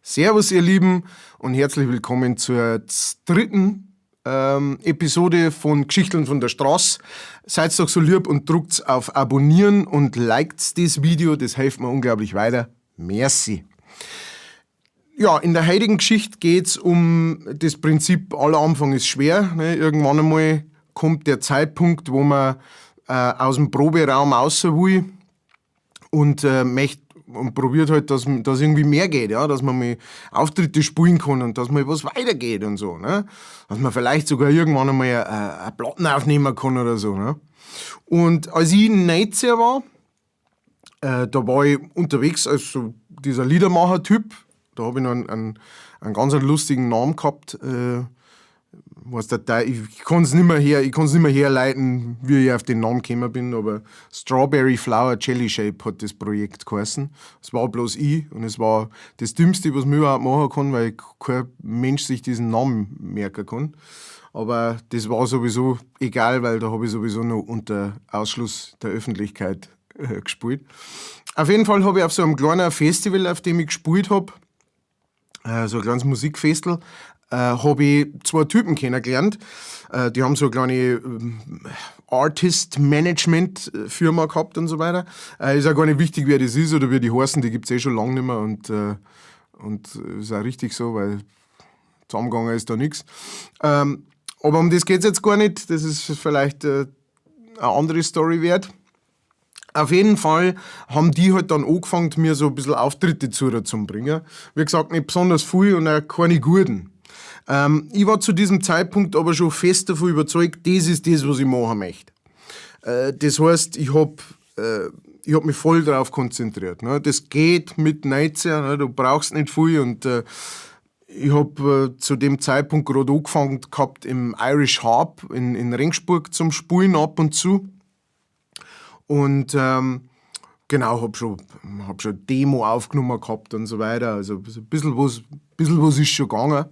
Servus, ihr Lieben, und herzlich willkommen zur dritten Episode von Geschichten von der Straße. Seid doch so lieb und drückt auf Abonnieren und liked das Video, das hilft mir unglaublich weiter. Merci. Ja, in der heutigen Geschichte geht es um das Prinzip, aller Anfang ist schwer. Ne? Irgendwann einmal kommt der Zeitpunkt, wo man aus dem Proberaum raus will und möchte und probiert halt, dass irgendwie mehr geht, ja, dass man mal Auftritte spielen kann und dass mal was weitergeht und so, ne? Dass man vielleicht sogar irgendwann einmal eine Platten aufnehmen kann oder so, ne? Und als ich 19 war, da war ich unterwegs als so dieser Liedermacher-Typ. Da habe ich noch einen ganz lustigen Namen gehabt. Ich kann es nicht mehr herleiten, wie ich auf den Namen gekommen bin, aber Strawberry Flower Jelly Shape hat das Projekt geheißen. Es war bloß ich und es war das Dümmste, was man überhaupt machen kann, weil kein Mensch sich diesen Namen merken kann. Aber das war sowieso egal, weil da habe ich sowieso noch unter Ausschluss der Öffentlichkeit gespielt. Auf jeden Fall habe ich auf so einem kleinen Festival, auf dem ich gespielt habe, so ein kleines Musikfestival, habe ich zwei Typen kennengelernt. Die haben so eine kleine Artist-Management-Firma gehabt und so weiter. Ist auch gar nicht wichtig, wer das ist oder wie die heißen, die gibt es schon lange nicht mehr und ist auch richtig so, weil zusammengegangen ist da nichts. Aber um das geht es jetzt gar nicht, das ist vielleicht eine andere Story wert. Auf jeden Fall haben die halt dann angefangen, mir so ein bisschen Auftritte zu bringen. Wie gesagt, nicht besonders viel und auch keine guten. Ich war zu diesem Zeitpunkt aber schon fest davon überzeugt, das ist das, was ich machen möchte. Das heißt, ich hab mich voll darauf konzentriert. Ne? Das geht mit 19, ne? Du brauchst nicht viel. Und ich habe zu dem Zeitpunkt gerade angefangen gehabt im Irish Harp in Regensburg zum Spielen ab und zu. Und genau, hab schon Demo aufgenommen gehabt und so weiter. Also ein bisschen was ist schon gegangen.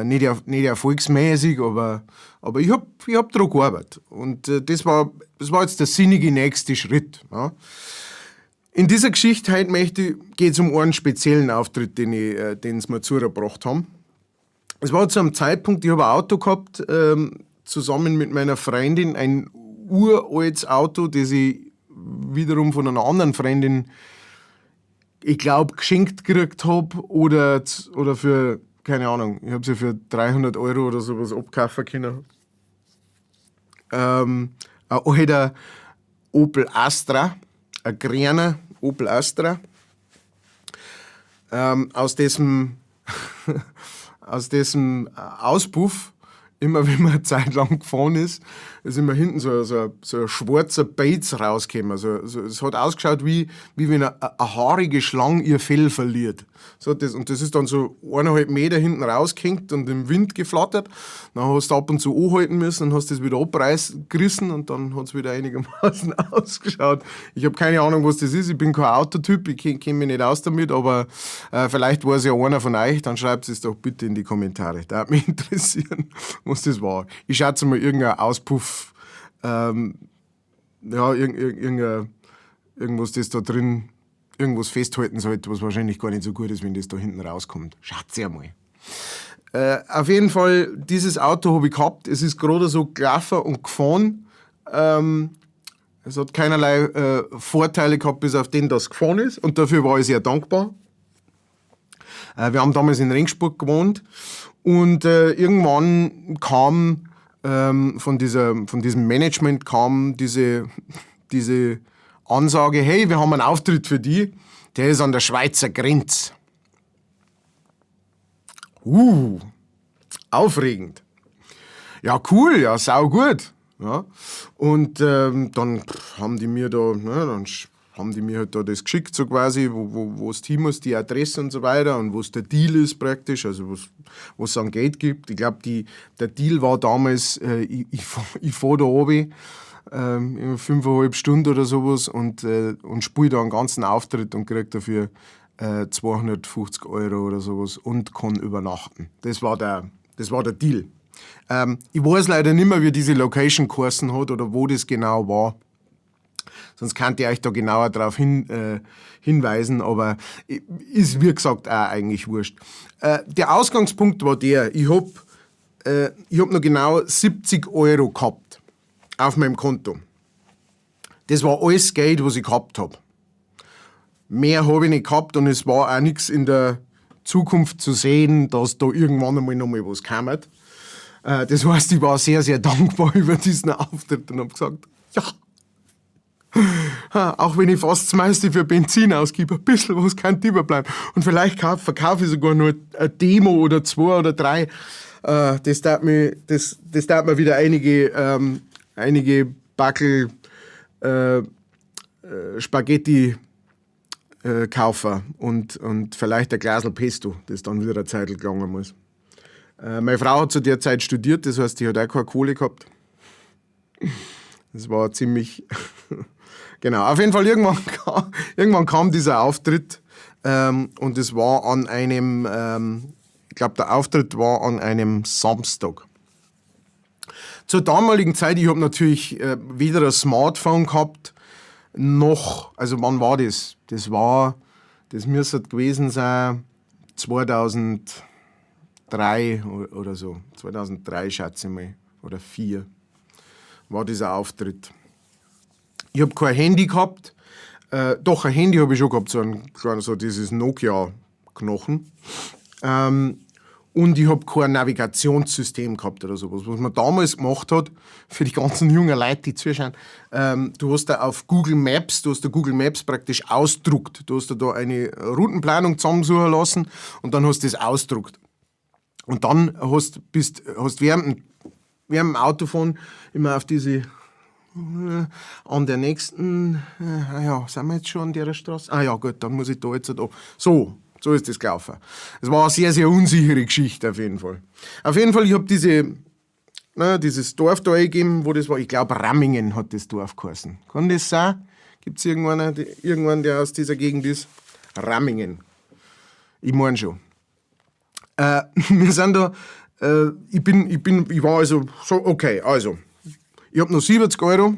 Nicht erfolgsmäßig, aber ich hab daran gearbeitet. Und das war jetzt der sinnige nächste Schritt. Ja. In dieser Geschichte heute geht es um einen speziellen Auftritt, den sie mir zugebracht haben. Es war zu einem Zeitpunkt, ich habe ein Auto gehabt, zusammen mit meiner Freundin, ein uraltes Auto, das ich wiederum von einer anderen Freundin, ich glaube, geschenkt gekriegt habe oder für, keine Ahnung, ich habe sie für 300 € oder sowas abkaufen können. Ein alter Opel Astra, ein grüner Opel Astra, aus dessen Auspuff, immer wenn man eine Zeit lang gefahren ist immer hinten so ein schwarzer Bates rausgekommen. Also es hat ausgeschaut, wie wenn eine haarige Schlange ihr Fell verliert. So, und das ist dann so 1,5 Meter hinten rausgehängt und im Wind geflattert. Dann hast du ab und zu anhalten müssen und hast das wieder abgerissen und dann hat es wieder einigermaßen ausgeschaut. Ich habe keine Ahnung, was das ist. Ich bin kein Autotyp, ich kenne mich nicht aus damit, aber vielleicht weiß ja einer von euch, dann schreibt es doch bitte in die Kommentare. Da würde mich interessieren, was das war. Ich schätze mal irgendein Auspuff, irgendwas, das da drin irgendwas festhalten sollte, was wahrscheinlich gar nicht so gut ist, wenn das da hinten rauskommt. Schaut's ja mal. Auf jeden Fall, dieses Auto habe ich gehabt. Es ist gerade so gelaufen und gefahren. Es hat keinerlei Vorteile gehabt, bis auf den, dass es gefahren ist. Und dafür war ich sehr dankbar. Wir haben damals in Regensburg gewohnt. Und irgendwann kam von diesem Management kam diese Ansage, hey, wir haben einen Auftritt für dich, der ist an der Schweizer Grenze. Aufregend. Ja, cool, ja, saugut. Ja. Und dann haben die mir halt da das geschickt, so quasi, wo das Team ist, die Adresse und so weiter und wo es der Deal ist praktisch, also wo es an Geld gibt. Ich glaube, der Deal war damals, ich fahre da runter, 5,5 Stunden oder sowas und spiele da einen ganzen Auftritt und kriege dafür 250 € oder sowas und kann übernachten. Das war der Deal. Ich weiß leider nicht mehr, wie diese Location geheißen hat oder wo das genau war. Sonst könnte ich euch da genauer darauf hinweisen, aber ist wie gesagt auch eigentlich wurscht. Der Ausgangspunkt war der, ich hab noch genau 70 Euro gehabt auf meinem Konto. Das war alles Geld, was ich gehabt habe. Mehr habe ich nicht gehabt und es war auch nichts in der Zukunft zu sehen, dass da irgendwann einmal noch mal was kommt. Das heißt, ich war sehr, sehr dankbar über diesen Auftritt und habe gesagt, ja, auch wenn ich fast das meiste für Benzin ausgebe, ein bisschen was kann überbleiben. Und vielleicht verkaufe ich sogar nur eine Demo oder 2 oder 3. Das darf mir wieder einige Backel Spaghetti kaufen und vielleicht ein Glasl Pesto, das dann wieder eine Zeit gelangen muss. Meine Frau hat zu der Zeit studiert, das heißt, die hat auch keine Kohle gehabt. Das war ziemlich... Genau, auf jeden Fall irgendwann kam dieser Auftritt und es war an einem, ich glaube, der Auftritt war an einem Samstag. Zur damaligen Zeit, ich habe natürlich weder ein Smartphone gehabt, noch, also wann war das? Das müsste gewesen sein 2003 oder so. 2003 schätze ich mal, oder 2004 war dieser Auftritt. Ich habe kein Handy gehabt. Doch, ein Handy habe ich schon gehabt, so dieses Nokia-Knochen. Und ich habe kein Navigationssystem gehabt oder sowas. Was man damals gemacht hat, für die ganzen jungen Leute, die zuschauen, du hast da auf Google Maps, praktisch ausdruckt. Du hast da eine Routenplanung zusammensuchen lassen und dann hast du das ausdruckt. Und dann hast während dem Autofahren immer auf diese... An der nächsten, sind wir jetzt schon an der Straße? Ja gut, dann muss ich da jetzt da. So ist das gelaufen. Es war eine sehr, sehr unsichere Geschichte auf jeden Fall. Auf jeden Fall, ich habe dieses Dorf da eingegeben, wo das war. Ich glaube, Rammingen hat das Dorf geheißen. Kann das sein? Gibt es irgendwann, der aus dieser Gegend ist? Rammingen. Ich meine schon. Wir sind da, ich war also so, okay, also. Ich habe noch 70 Euro,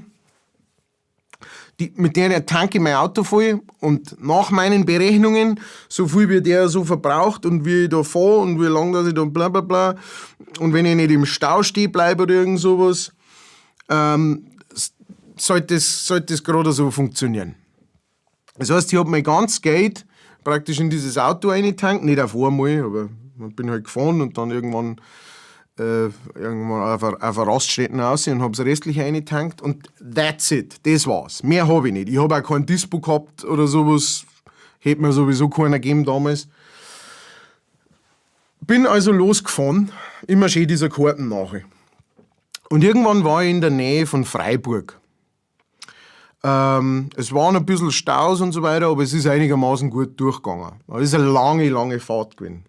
mit denen tanke ich mein Auto voll und nach meinen Berechnungen, so viel wie der so verbraucht und wie ich da fahre und wie lange dass ich da bla bla bla und wenn ich nicht im Stau stehen bleibe oder irgend sowas, sollte das gerade so funktionieren. Das heißt, ich habe mein ganzes Geld praktisch in dieses Auto reingetankt, nicht auf einmal, aber ich bin halt gefahren und dann irgendwann auf eine Raststätte raus und habe das Restliche reingetankt und that's it, das war's. Mehr habe ich nicht. Ich habe auch kein Dispo gehabt oder sowas, hätte mir sowieso keiner gegeben damals. Bin also losgefahren, immer schön dieser Karten nachher. Und irgendwann war ich in der Nähe von Freiburg. Es waren ein bisschen Staus und so weiter, aber es ist einigermaßen gut durchgegangen. Es ist eine lange, lange Fahrt gewesen.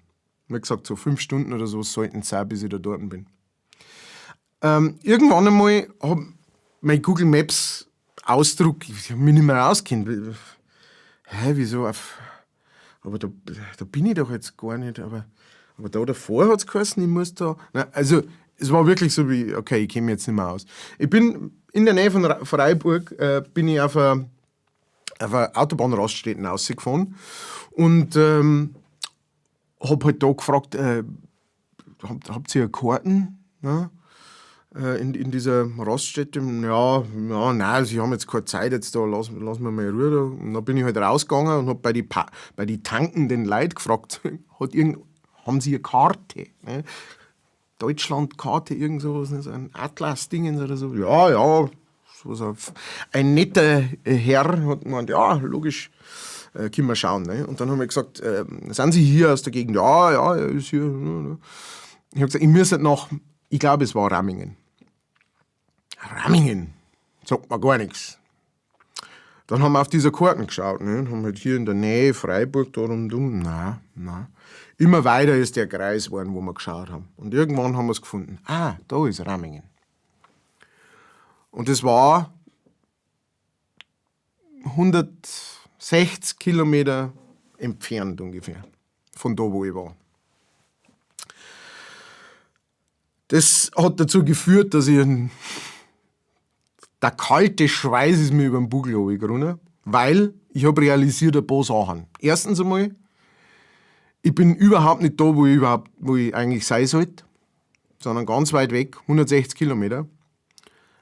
Wie gesagt, so 5 Stunden oder so sollten es sein, bis ich da dort bin. Irgendwann einmal habe mein Google Maps Ausdruck, ich habe mich nicht mehr auskennt. Wieso? Aber da bin ich doch jetzt gar nicht. Aber da davor hat es geheißen, ich muss da... Nein, also, es war wirklich so wie, okay, ich kenne mich jetzt nicht mehr aus. Ich bin in der Nähe von Freiburg, bin ich auf eine Autobahnraststätte rausgefahren und habe halt da gefragt, habt ihr Karten? Ja? In dieser Raststätte? Ja, nein, sie haben jetzt keine Zeit, jetzt da, lass mir mal in Ruhe da. Und dann bin ich halt rausgegangen und habe bei die tankenden Leuten gefragt, haben sie eine Karte? Ne? Deutschland-Karte, irgend sowas, so ein Atlas-Dingens oder so. Ja, so ein netter Herr hat gemeint, ja, logisch. Können wir schauen. Ne? Und dann haben wir gesagt, sind Sie hier aus der Gegend? Ja, er ist hier. Ich habe gesagt, ich muss nach, ich glaube, es war Rammingen. Rammingen? Sagt mir gar nichts. Dann haben wir auf diese Karten geschaut. Ne? Und haben halt hier in der Nähe Freiburg da rundum. Nein. Immer weiter ist der Kreis geworden, wo wir geschaut haben. Und irgendwann haben wir es gefunden. Da ist Rammingen. Und es war 160 Kilometer entfernt ungefähr, von da, wo ich war. Das hat dazu geführt, dass ich der kalte Schweiß ist mir über den Bugel runtergegangen, weil ich habe realisiert ein paar Sachen. Erstens einmal, ich bin überhaupt nicht da, wo ich eigentlich sein sollte, sondern ganz weit weg, 160 Kilometer.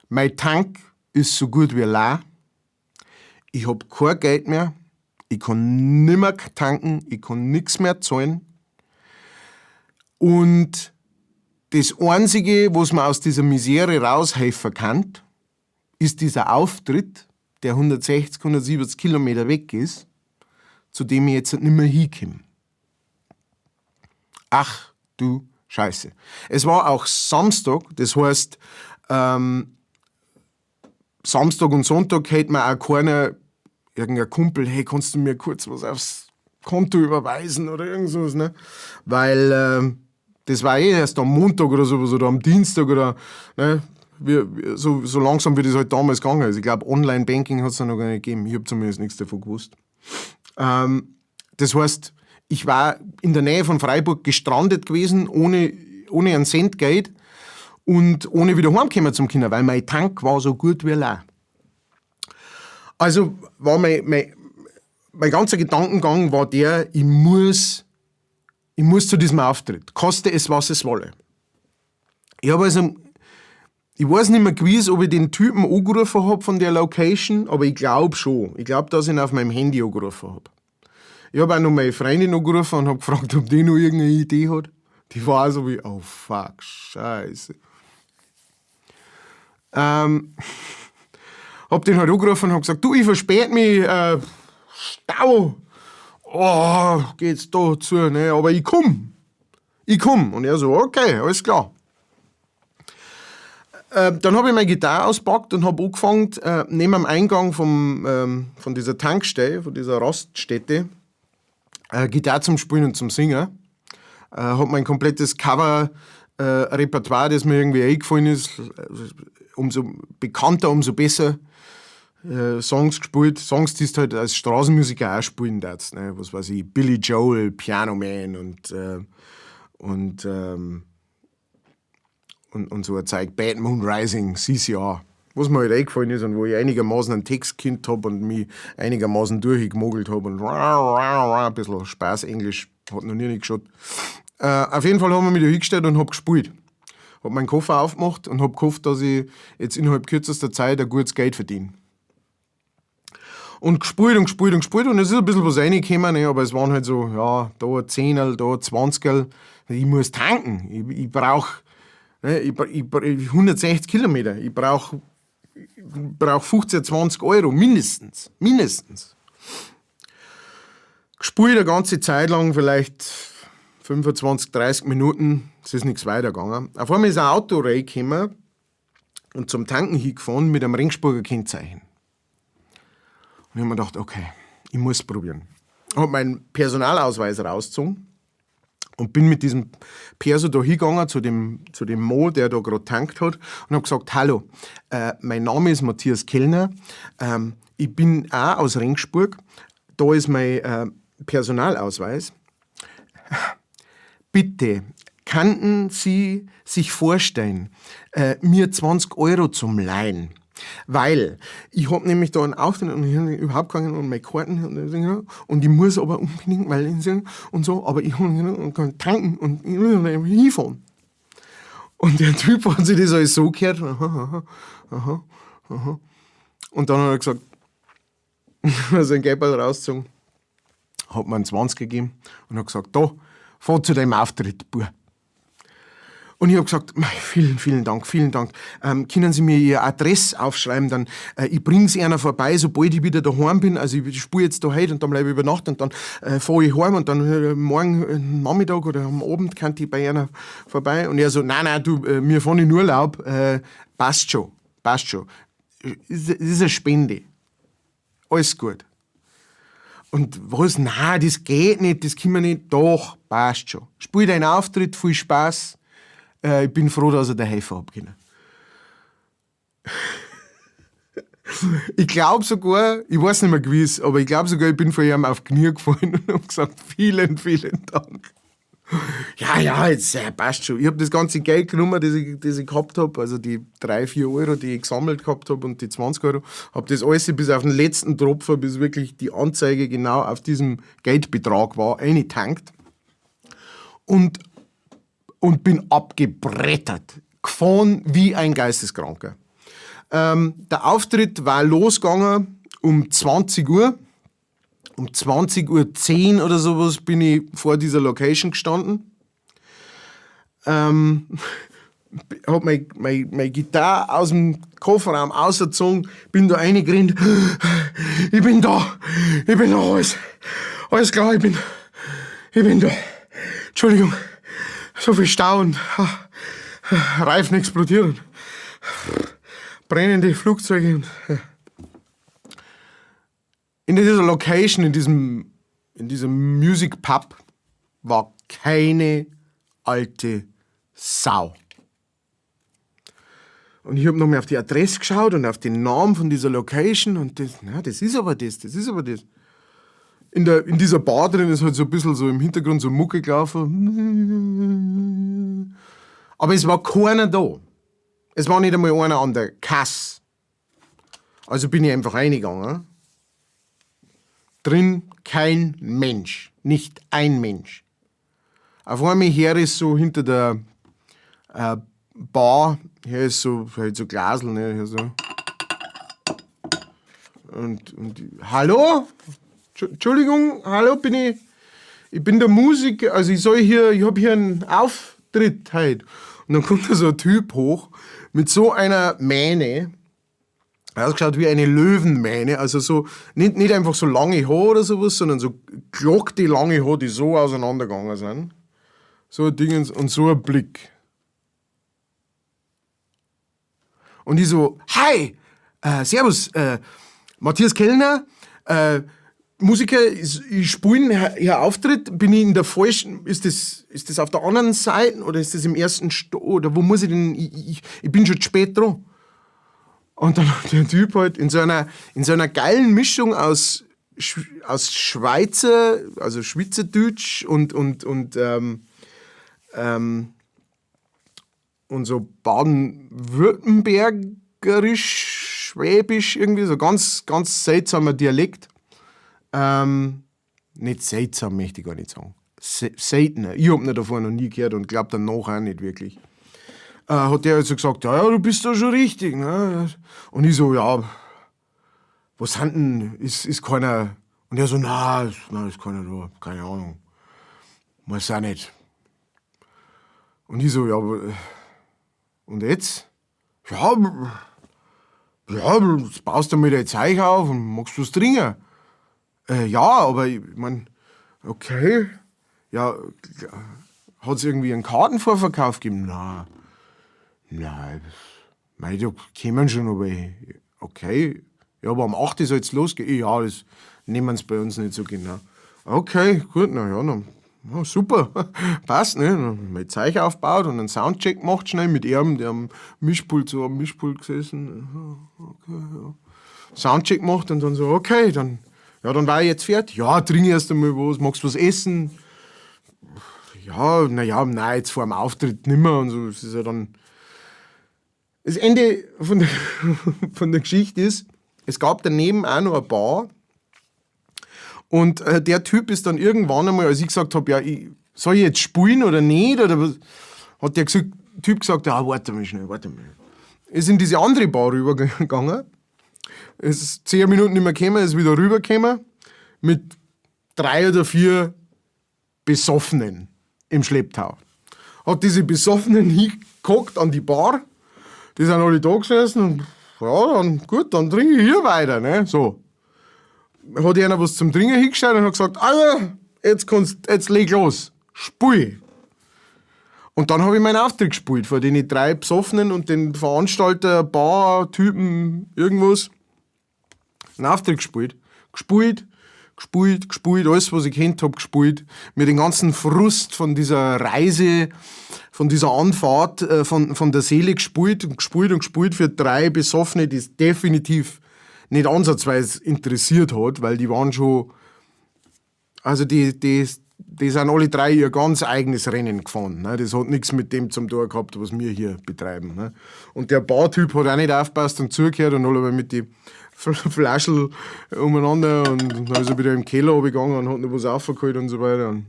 Mein Tank ist so gut wie leer. Ich habe kein Geld mehr. Ich kann nimmer tanken. Ich kann nichts mehr zahlen. Und das Einzige, was man aus dieser Misere raushelfen kann, ist dieser Auftritt, der 160, 170 Kilometer weg ist, zu dem ich jetzt nicht mehr hinkomme. Ach du Scheiße. Es war auch Samstag, das heißt, Samstag und Sonntag hätte mir auch keiner, irgendein Kumpel, hey, kannst du mir kurz was aufs Konto überweisen oder irgend sowas, ne? Weil das war erst am Montag oder sowas oder am Dienstag oder, ne? So langsam wie das halt damals gegangen ist. Ich glaube, Online-Banking hat es noch gar nicht gegeben. Ich habe zumindest nichts davon gewusst. Das heißt, ich war in der Nähe von Freiburg gestrandet gewesen, ohne einen Cent Geld und ohne wieder heimkommen zum Kinder, weil mein Tank war so gut wie leer. Also war mein ganzer Gedankengang war der, ich muss zu diesem Auftritt, koste es, was es wolle. Ich weiß nicht mehr gewiss, ob ich den Typen angerufen habe von der Location, aber ich glaube schon. Ich glaube, dass ich ihn auf meinem Handy angerufen habe. Ich habe auch noch meine Freundin angerufen und habe gefragt, ob die noch irgendeine Idee hat. Die war auch so wie, oh fuck, scheiße. Hab den halt angerufen und hab gesagt, du, ich verspäte mich, Stau. Oh, geht's da zu, ne, aber ich komm. Und er so, okay, alles klar. Dann habe ich meine Gitarre auspackt und habe angefangen, neben dem Eingang von dieser Tankstelle, von dieser Raststätte, Gitarre zum Spielen und zum Singen. Habe mein komplettes Cover-Repertoire, das mir irgendwie eingefallen ist, umso bekannter, umso besser, Songs gespielt. Songs, die du halt als Straßenmusiker auch spielen darfst. Ne? Was weiß ich, Billy Joel, Piano Man und so ein Zeug, Bad Moon Rising, CCR. Was mir halt eingefallen ist und wo ich einigermaßen einen Text kennt habe und mich einigermaßen durchgemogelt habe und ein bisschen Spaß-Englisch, hat noch nie nicht geschaut. Auf jeden Fall haben wir mich da hingestellt und habe gespielt. Habe meinen Koffer aufgemacht und habe gehofft, dass ich jetzt innerhalb kürzester Zeit ein gutes Geld verdiene. Und gespielt und es ist ein bisschen was reingekommen, ne, aber es waren halt so, ja, da ein Zehnerl, da ein Zwanzigerl. Ich muss tanken, ich brauche 160 Kilometer, ich brauche 15, 20 Euro, mindestens. Gespielt eine ganze Zeit lang, vielleicht 25, 30 Minuten, es ist nichts weitergegangen. Auf einmal ist ein Auto reingekommen und zum Tanken hingefahren mit einem Ringsburger Kennzeichen. Und ich habe mir gedacht, okay, ich muss es probieren. Ich habe meinen Personalausweis rausgezogen und bin mit diesem Perso da hingegangen zu dem Mo, der da gerade tankt hat, und habe gesagt, hallo, mein Name ist Matthias Kellner, ich bin auch aus Ringsburg, da ist mein Personalausweis. Bitte, könnten Sie sich vorstellen, mir 20 Euro zum Leihen? Weil ich habe nämlich da einen Auftritt und ich habe überhaupt keinen und meine Karten und ich muss aber unbedingt mal und so, aber ich kann tanken und ich will hinfahren. Und der Typ hat sich das alles so gehört. Aha. Und dann hat er gesagt, also ein Geldball rausgezogen, hat mir einen 20 gegeben und hat gesagt, da, fahr zu deinem Auftritt, Bub. Und ich habe gesagt, vielen Dank. Können Sie mir Ihre Adresse aufschreiben, dann ich bringe es einer vorbei, sobald ich wieder daheim bin. Also ich spiele jetzt da heute und dann bleibe ich über Nacht und dann fahre ich heim und dann morgen Nachmittag oder am Abend kann ich bei einer vorbei. Und er so, nein, du, wir fahren in Urlaub, passt schon. Das ist eine Spende. Alles gut. Und was? Nein, das geht nicht, das können wir nicht. Doch, passt schon. Spiel deinen Auftritt, viel Spaß. Ich bin froh, dass er da helfen hat können. Ich glaube sogar, ich weiß nicht mehr gewiss, aber ich glaube sogar, ich bin von ihm auf die Knie gefallen und habe gesagt, vielen Dank. Ja, jetzt passt schon. Ich habe das ganze Geld genommen, das ich gehabt habe, also die 3, 4 Euro, die ich gesammelt gehabt habe und die 20 Euro, habe das alles bis auf den letzten Tropfen, bis wirklich die Anzeige genau auf diesem Geldbetrag war, eingetankt und bin abgebrettert. Gefahren wie ein Geisteskranker. Der Auftritt war losgegangen um 20 Uhr. Um 20:10 Uhr oder sowas bin ich vor dieser Location gestanden. Habe meine Gitarre aus dem Kofferraum ausgezogen, bin da reingerannt. Ich bin da, alles klar, ich bin da. Entschuldigung, so viel Stau und Reifen explodieren. Brennende Flugzeuge und in dieser Location, in diesem Music Pub, war keine alte Sau. Und ich habe nochmal auf die Adresse geschaut und auf den Namen von dieser Location und das ist aber das. In dieser Bar drin ist halt so ein bisschen so im Hintergrund so Mucke gelaufen. Aber es war keiner da. Es war nicht einmal einer an der Kasse. Also bin ich einfach reingegangen. Drin kein Mensch, nicht ein Mensch. Auf einmal her ist so hinter der Bar, hier ist so Glasl, ne, hier so. Und hallo? Entschuldigung, hallo, ich bin der Musiker, also ich habe hier einen Auftritt heute. Und dann kommt da so ein Typ hoch mit so einer Mähne. Er hat ausgeschaut wie eine Löwenmähne, also so, nicht einfach so lange Haare oder sowas, sondern so glockte lange Haare, die so auseinandergegangen sind. So ein Ding und so ein Blick. Und ich so, hi, servus, Matthias Kellner, Musiker, ich spiele hier Auftritt, bin ich in der falschen, ist das auf der anderen Seite oder ist das im ersten oder wo muss ich denn, ich bin schon spät dran. Und dann hat der Typ halt in so einer geilen Mischung aus Schweizer, also Schweizerdeutsch und so baden-württembergerisch, schwäbisch, irgendwie so ganz, ganz seltsamer Dialekt. Nicht seltsam, möchte ich gar nicht sagen. Seltener. Ich hab ihn davor noch nie gehört und glaub danach auch nicht wirklich. Hat der also gesagt, ja, du bist da schon richtig. Ne? Und ich so, ja, was sind denn, ist keiner. Und er so, nein, ist keiner da, keine Ahnung. Weiß auch nicht. Und ich so, ja, und jetzt? Ja, jetzt baust du mir dein Zeug auf und magst du was trinken? Ja, aber ich mein, okay. Ja, hat es irgendwie einen Kartenvorverkauf gegeben? Nein, da kämen schon, aber okay. Ja, aber um 8 Uhr soll es losgehen. Ja, das nehmen sie bei uns nicht so genau. Okay, gut, na ja, dann, ja, super, passt, ne? Dann haben wir Zeug aufgebaut und einen Soundcheck gemacht, schnell mit ihm, der am Mischpult gesessen. Okay, ja. Soundcheck gemacht und dann so, okay, dann war ich jetzt fertig. Ja, trink erst einmal was, magst du was essen? Ja, nein, jetzt vor dem Auftritt nimmer und so. Das ist ja dann. Das Ende von der Geschichte ist, es gab daneben auch noch eine Bar und der Typ ist dann irgendwann einmal, als ich gesagt habe, ja, soll ich jetzt spielen oder nicht, oder was, hat der Typ gesagt, ja, warte mal schnell. Ist in diese andere Bar rübergegangen, ist 10 Minuten nicht mehr gekommen, ist wieder rübergekommen mit 3 oder 4 Besoffenen im Schlepptau. Hat diese Besoffenen hingeguckt an die Bar, die sind alle da gesessen und ja, dann trinke ich hier weiter, ne, so. Hat einer was zum Trinken hingestellt und hat gesagt, Alter, jetzt leg los, spiel. Und dann habe ich meinen Auftritt gespielt, vor den 3 Besoffenen und den Veranstalter, Bar-Typen, irgendwas. Einen Auftritt gespielt, alles, was ich kennt habe, gespielt. Mir den ganzen Frust von dieser Reise, von dieser Anfahrt von der Seele gespielt für 3 Besoffene, die es definitiv nicht ansatzweise interessiert hat, weil die waren schon, also die die sind alle drei ihr ganz eigenes Rennen gefahren. Ne? Das hat nichts mit dem zum tun gehabt, was wir hier betreiben. Ne? Und der Bartyp hat auch nicht aufgepasst und zugehört und alle mit die Flaschel umeinander und dann ist er wieder im Keller runtergegangen und hat noch was aufgeholt und so weiter. Und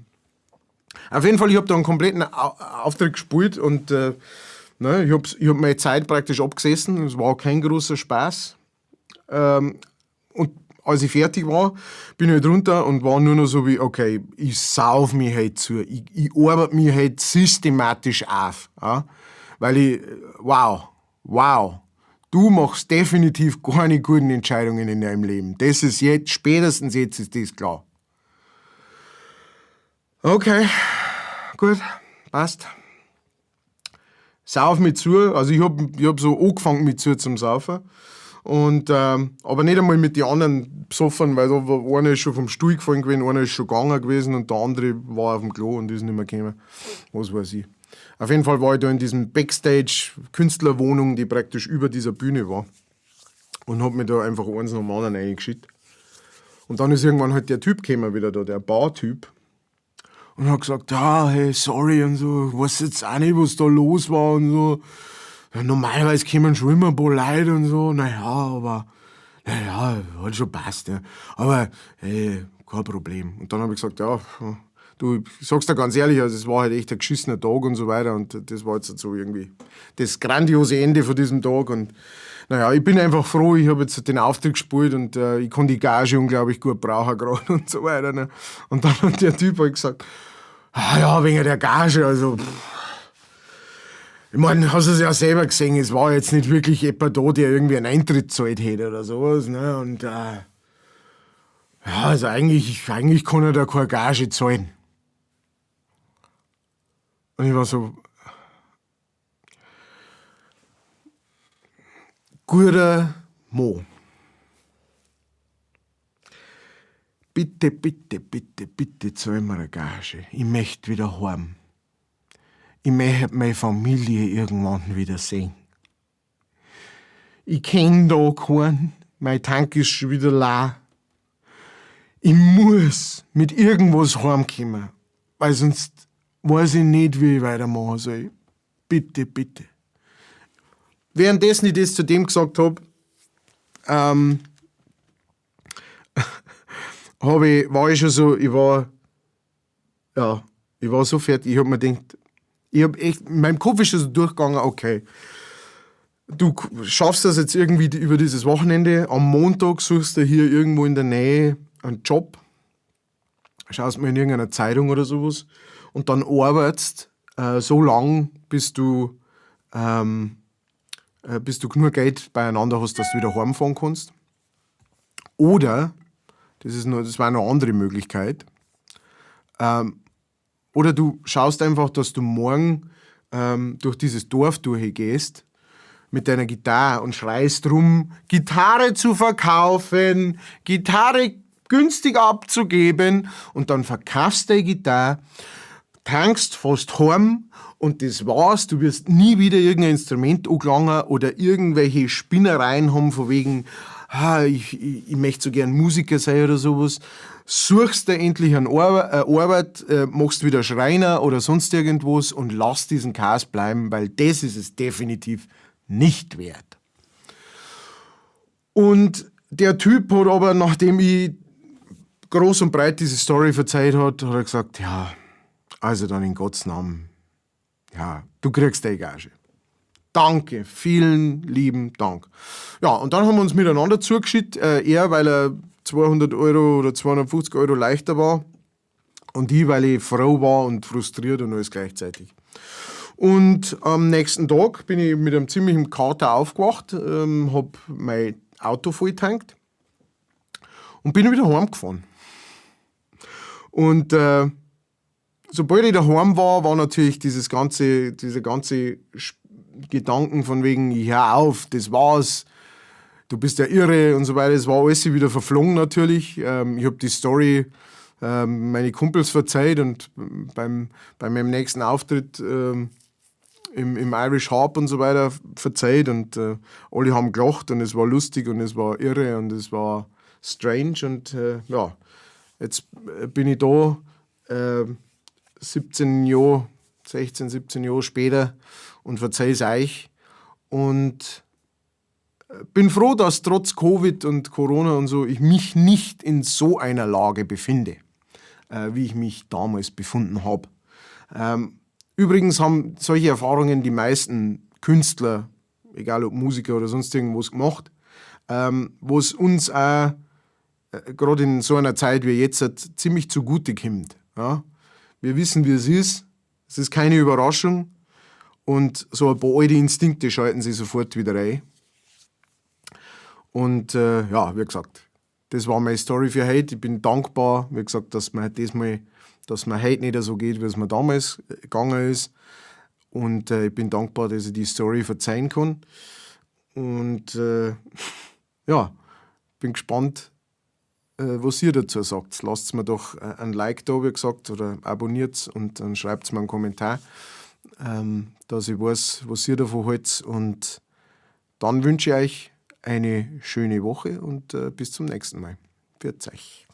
auf jeden Fall, ich habe da einen kompletten Auftritt gespielt und ne, ich hab meine Zeit praktisch abgesessen. Es war auch kein großer Spaß. Und als ich fertig war, bin ich halt runter und war nur noch so wie, okay, ich sauf mich halt zu. Ich arbeite mich halt systematisch auf. Ja? Weil wow, du machst definitiv keine guten Entscheidungen in deinem Leben. Das ist jetzt, spätestens jetzt ist das klar. Okay, gut, passt. Sauf mich zu, also ich hab so angefangen mit zu zum Saufen. Und, aber nicht einmal mit den anderen besoffen, weil da war einer ist schon vom Stuhl gefallen gewesen, einer ist schon gegangen gewesen und der andere war auf dem Klo und ist nicht mehr gekommen. Was weiß ich. Auf jeden Fall war ich da in diesem Backstage-Künstlerwohnung, die praktisch über dieser Bühne war. Und hab mich da einfach eins nach dem anderen reingeschickt. Und dann ist irgendwann halt der Typ gekommen wieder da, der Bartyp. Und hat gesagt, ja, hey, sorry und so, ich weiß jetzt auch nicht, was da los war und so. Ja, normalerweise kommen schon immer ein paar Leute und so, naja, hat schon passt, ja. Aber, hey, kein Problem. Und dann habe ich gesagt, ja, du, ich sag's dir ganz ehrlich, also es war halt echt ein geschissener Tag und so weiter und das war jetzt so irgendwie das grandiose Ende von diesem Tag und naja, ich bin einfach froh, ich habe jetzt den Auftritt gespielt und ich kann die Gage unglaublich gut brauchen gerade und so weiter. Ne? Und dann hat der Typ halt gesagt, ja, wegen der Gage, also ich meine, hast du es ja selber gesehen, es war jetzt nicht wirklich jemand da, der irgendwie einen Eintritt gezahlt hätte oder sowas. Ne? Und ja, also eigentlich kann er da keine Gage zahlen. Und ich war so, guter Mo. Bitte, zahl mir eine Gage. Ich möchte wieder heim. Ich möchte meine Familie irgendwann wieder sehen. Ich kenn da keinen. Mein Tank ist schon wieder leer. Ich muss mit irgendwas heimkommen, weil sonst weiß ich nicht, wie ich weitermachen soll. Bitte. Währenddessen ich das zu dem gesagt habe, war ich schon so, ich war so fertig. Ich hab mir gedacht, in meinem Kopf ist schon so durchgegangen, okay, du schaffst das jetzt irgendwie über dieses Wochenende, am Montag suchst du hier irgendwo in der Nähe einen Job, schaust mal in irgendeiner Zeitung oder sowas und dann arbeitest so lang, bis du genug Geld beieinander hast, dass du wieder heimfahren kannst. Oder, das war eine andere Möglichkeit, oder du schaust einfach, dass du morgen durch dieses Dorf durchgehst mit deiner Gitarre und schreist rum, Gitarre zu verkaufen, Gitarre günstig abzugeben und dann verkaufst du die Gitarre, tankst fast heim und das war's. Du wirst nie wieder irgendein Instrument angelangen oder irgendwelche Spinnereien haben von wegen, ich möchte so gern Musiker sein oder sowas. Suchst dir endlich eine Arbeit, machst wieder Schreiner oder sonst irgendwas und lass diesen Chaos bleiben, weil das ist es definitiv nicht wert. Und der Typ hat aber, nachdem ich groß und breit diese Story verzeiht hat er gesagt, ja, also dann in Gottes Namen, ja, du kriegst die Gage. Danke, vielen lieben Dank. Ja, und dann haben wir uns miteinander zugeschickt, er, weil er 200 Euro oder 250 Euro leichter war und ich, weil ich froh war und frustriert und alles gleichzeitig. Und am nächsten Tag bin ich mit einem ziemlichen Kater aufgewacht, habe mein Auto vollgetankt und bin wieder heimgefahren. Und sobald ich daheim war natürlich diese ganze Gedanken von wegen, hör auf, das war's, du bist ja irre und so weiter, es war alles wieder verflogen natürlich. Ich habe die Story meine Kumpels verzeiht und bei meinem nächsten Auftritt im Irish Harp und so weiter verzeiht und alle haben gelacht und es war lustig und es war irre und es war strange und ja, jetzt bin ich da 16, 17 Jahre später und verzeihe es euch. Und bin froh, dass trotz Covid und Corona und so ich mich nicht in so einer Lage befinde, wie ich mich damals befunden habe. Übrigens haben solche Erfahrungen die meisten Künstler, egal ob Musiker oder sonst irgendwas, gemacht, wo es uns auch gerade in so einer Zeit wie jetzt ziemlich zugute kommt. Ja? Wir wissen, wie es ist. Es ist keine Überraschung. Und so ein paar alte Instinkte schalten sich sofort wieder ein. Und ja, wie gesagt, das war meine Story für heute. Ich bin dankbar, wie gesagt, dass mir heute nicht so geht, wie es mir damals gegangen ist. Und ich bin dankbar, dass ich die Story verzeihen kann. Und ja, bin gespannt, was ihr dazu sagt. Lasst mir doch ein Like da, wie gesagt, oder abonniert und dann schreibt mir einen Kommentar, dass ich weiß, was ihr davon haltet. Und dann wünsche ich euch eine schöne Woche und bis zum nächsten Mal. Pfiat euch.